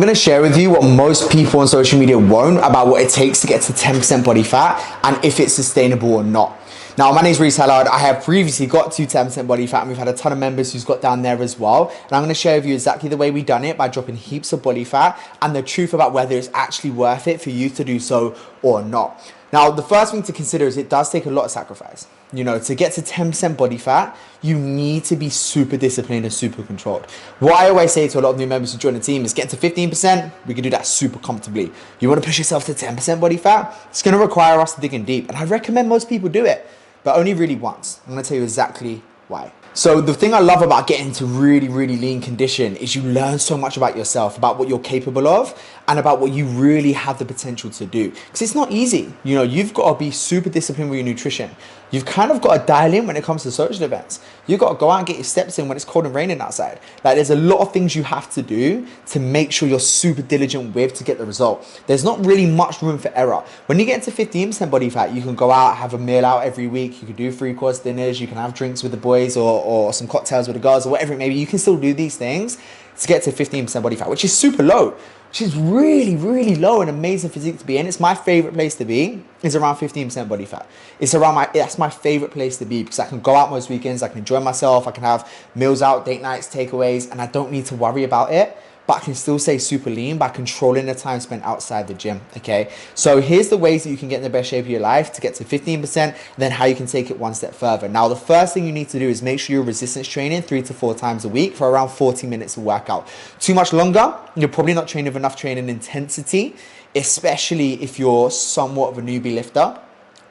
I'm going to share with you what most people on social media won't about what it takes to get to 10% body fat and if it's sustainable or not. Now, my name is Reese Hallard. I have previously got to 10% body fat, and we've had a ton of members who's got down there as well. And I'm going to share with you exactly the way we've done it by dropping heaps of body fat and the truth about whether it's actually worth it for you to do so or not. Now, the first thing to consider is it does take a lot of sacrifice. You know, to get to 10% body fat, you need to be super disciplined and super controlled. What I always say to a lot of new members who join the team is get to 15%, we can do that super comfortably. You want to push yourself to 10% body fat, it's going to require us digging deep. And I recommend most people do it, but only really once. I'm going to tell you exactly why. So the thing I love about getting to really lean condition is you learn so much about yourself, about what you're capable of, and about what you really have the potential to do. Because it's not easy. You know, you've got to be super disciplined with your nutrition. You've kind of got to dial in when it comes to social events. You've got to go out and get your steps in when it's cold and raining outside. Like, there's a lot of things you have to do to make sure you're super diligent with to get the result. There's not really much room for error. When you get into 15% body fat, you can go out, have a meal out every week. You can do 3-course dinners. You can have drinks with the boys or some cocktails with the girls or whatever it may be. You can still do these things to get to 15% body fat, which is super low. Which is really low and amazing physique to be in. It's my favorite place to be. It's around 15% body fat. That's my favorite place to be because I can go out most weekends, I can enjoy myself, I can have meals out, date nights, takeaways, and I don't need to worry about it. But I can still stay super lean by controlling the time spent outside the gym, okay? So here's the ways that you can get in the best shape of your life to get to 15%, and then how you can take it one step further. Now, the first thing you need to do is make sure you're resistance training 3 to 4 times a week for around 40 minutes of workout. Too much longer, you're probably not training with enough training intensity, especially if you're somewhat of a newbie lifter.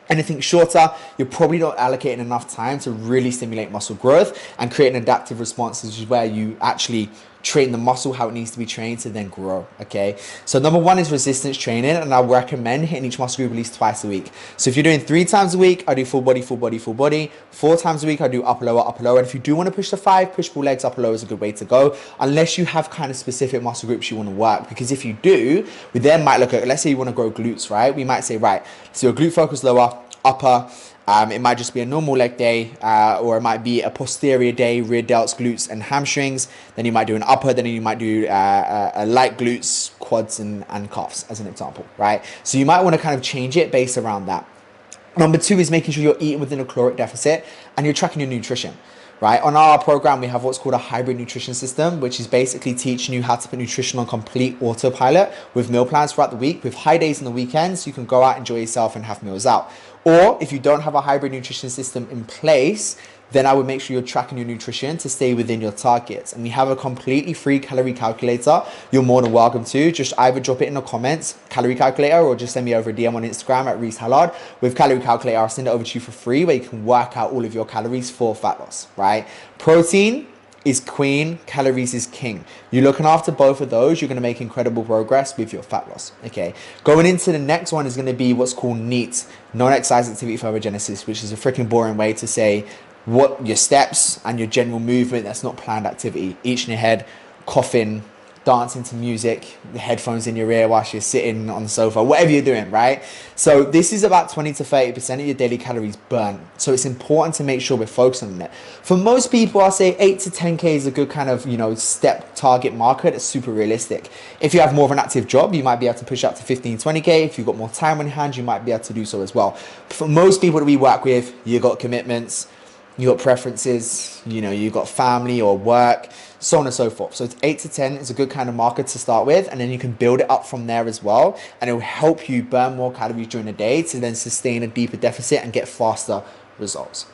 Anything shorter, you're probably not allocating enough time to really stimulate muscle growth and create an adaptive response, which is where you actually train the muscle how it needs to be trained to then grow, okay? So number one is resistance training, and I recommend hitting each muscle group at least twice a week. So if you're doing 3 times a week, I do full body. 4 times a week, I do upper, lower. And if you do want to push to 5, push-pull legs, upper, lower is a good way to go, unless you have kind of specific muscle groups you want to work. Because if you do, we then might look at, let's say you want to grow glutes, right? We might say, right, so your glute focus lower, upper. It might just be a normal leg day, or it might be a posterior day, rear delts, glutes, and hamstrings. Then you might do an upper, then you might do a light glutes, quads, and calves, as an example, right? So you might want to kind of change it based around that. Number 2 is making sure you're eating within a caloric deficit and you're tracking your nutrition. Right? On our program, we have what's called a hybrid nutrition system, which is basically teaching you how to put nutrition on complete autopilot with meal plans throughout the week, with high days on the weekends. So you can go out, enjoy yourself, and have meals out. Or if you don't have a hybrid nutrition system in place, then I would make sure you're tracking your nutrition to stay within your targets. And we have a completely free calorie calculator. You're more than welcome to. Just either drop it in the comments, calorie calculator, or just send me over a DM on Instagram at Reese Hallard. With calorie calculator, I'll send it over to you for free where you can work out all of your calories for fat loss, right? Protein is queen, calories is king. You're looking after both of those, you're going to make incredible progress with your fat loss, okay? Going into the next one is going to be what's called NEAT, non-exercise activity thermogenesis, which is a freaking boring way to say what your steps and your general movement that's not planned activity. Each in your head, coughing, dancing to music, the headphones in your ear whilst you're sitting on the sofa, whatever you're doing, right? So this is about 20 to 30% of your daily calories burnt. So it's important to make sure we're focusing on it. For most people, I'll say 8 to 10K is a good kind of, you know, step target marker that's super realistic. If you have more of an active job, you might be able to push up to 15, 20K. If you've got more time on your hands, you might be able to do so as well. For most people that we work with, you've got commitments, you got preferences, you know, you got family or work, so on and so forth. So it's 8 to 10 is a good kind of marker to start with, and then you can build it up from there as well, and it will help you burn more calories during the day to then sustain a deeper deficit and get faster results.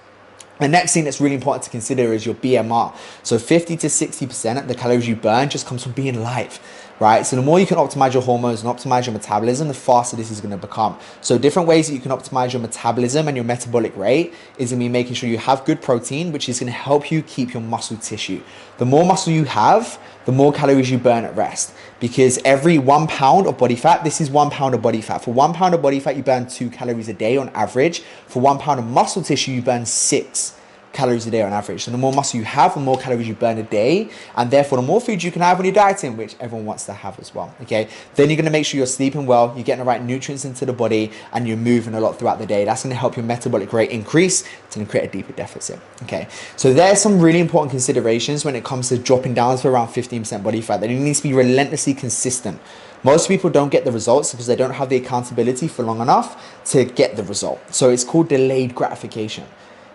The next thing that's really important to consider is your BMR. So 50 to 60% of the calories you burn just comes from being alive, right? So the more you can optimize your hormones and optimize your metabolism, the faster this is going to become. So different ways that you can optimize your metabolism and your metabolic rate is going to be making sure you have good protein, which is going to help you keep your muscle tissue. The more muscle you have, the more calories you burn at rest, because every 1 pound of body fat, this is 1 pound of body fat. For 1 pound of body fat, you burn 2 calories a day on average. For 1 pound of muscle tissue, you burn 6 calories a day on average. So the more muscle you have, the more calories you burn a day, and therefore the more food you can have when you're dieting, which everyone wants to have as well. Okay, then you're going to make sure you're sleeping well, you're getting the right nutrients into the body, and you're moving a lot throughout the day. That's going to help your metabolic rate increase. It's going to create a deeper deficit. Okay, so there's some really important considerations when it comes to dropping down to around 15% body fat. That it needs to be relentlessly consistent. Most people don't get the results because they don't have the accountability for long enough to get the result. So it's called delayed gratification.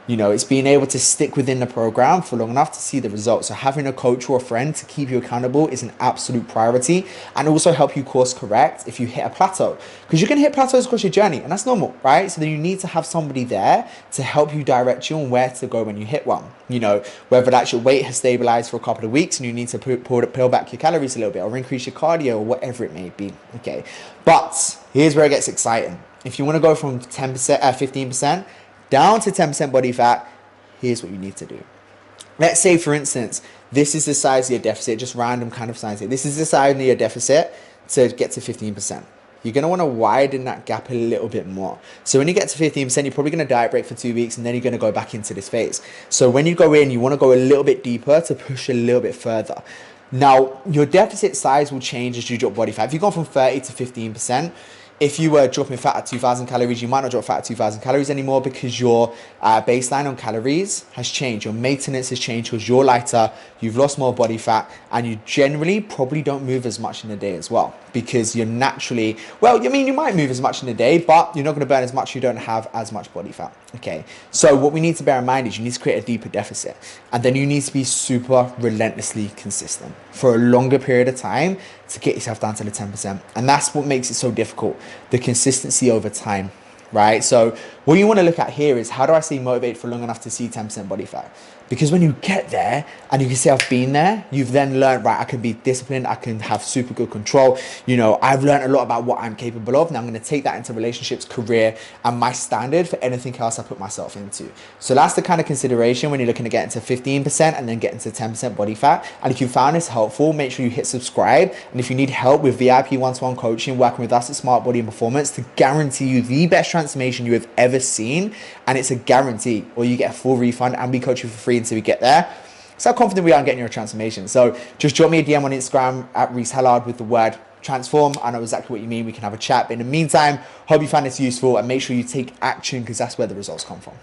You know, it's being able to stick within the program for long enough to see the results. So having a coach or a friend to keep you accountable is an absolute priority, and also help you course correct if you hit a plateau, because you're going to hit plateaus across your journey, and that's normal, right? So then you need to have somebody there to help you direct you on where to go when you hit one. You know, whether that's your weight has stabilized for a couple of weeks and you need to peel back your calories a little bit, or increase your cardio, or whatever it may be. Okay, but here's where it gets exciting. If you want to go from 10%, 15% down to 10% body fat, here's what you need to do. Let's say, for instance, this is the size of your deficit, just random kind of size here. This is the size of your deficit to get to 15%. You're going to want to widen that gap a little bit more. So when you get to 15%, you're probably going to diet break for 2 weeks, and then you're going to go back into this phase. So when you go in, you want to go a little bit deeper to push a little bit further. Now, your deficit size will change as you drop body fat. If you go from 30 to 15%, if you were dropping fat at 2,000 calories, you might not drop fat at 2,000 calories anymore, because your baseline on calories has changed. Your maintenance has changed because you're lighter, you've lost more body fat, and you generally probably don't move as much in a day as well, because you're naturally, well, I mean, you might move as much in a day, but you're not going to burn as much, you don't have as much body fat. Okay, so what we need to bear in mind is you need to create a deeper deficit, and then you need to be super relentlessly consistent for a longer period of time to get yourself down to the 10%. And that's what makes it so difficult, the consistency over time, right? So what you want to look at here is, how do I stay motivated for long enough to see 10% body fat? Because when you get there and you can say, I've been there, you've then learned, right, I can be disciplined, I can have super good control. You know, I've learned a lot about what I'm capable of. Now I'm going to take that into relationships, career, and my standard for anything else I put myself into. So that's the kind of consideration when you're looking to get into 15% and then get into 10% body fat. And if you found this helpful, make sure you hit subscribe. And if you need help with VIP one-to-one coaching, working with us at Smart Body and Performance to guarantee you the best transformation you have ever seen, and it's a guarantee, or you get a full refund, and we coach you for free until we get there. So how confident we are in getting your transformation. So just drop me a DM on Instagram at Reese Hellard with the word transform. I know exactly what you mean. We can have a chat. But in the meantime, hope you find this useful, and make sure you take action, because that's where the results come from.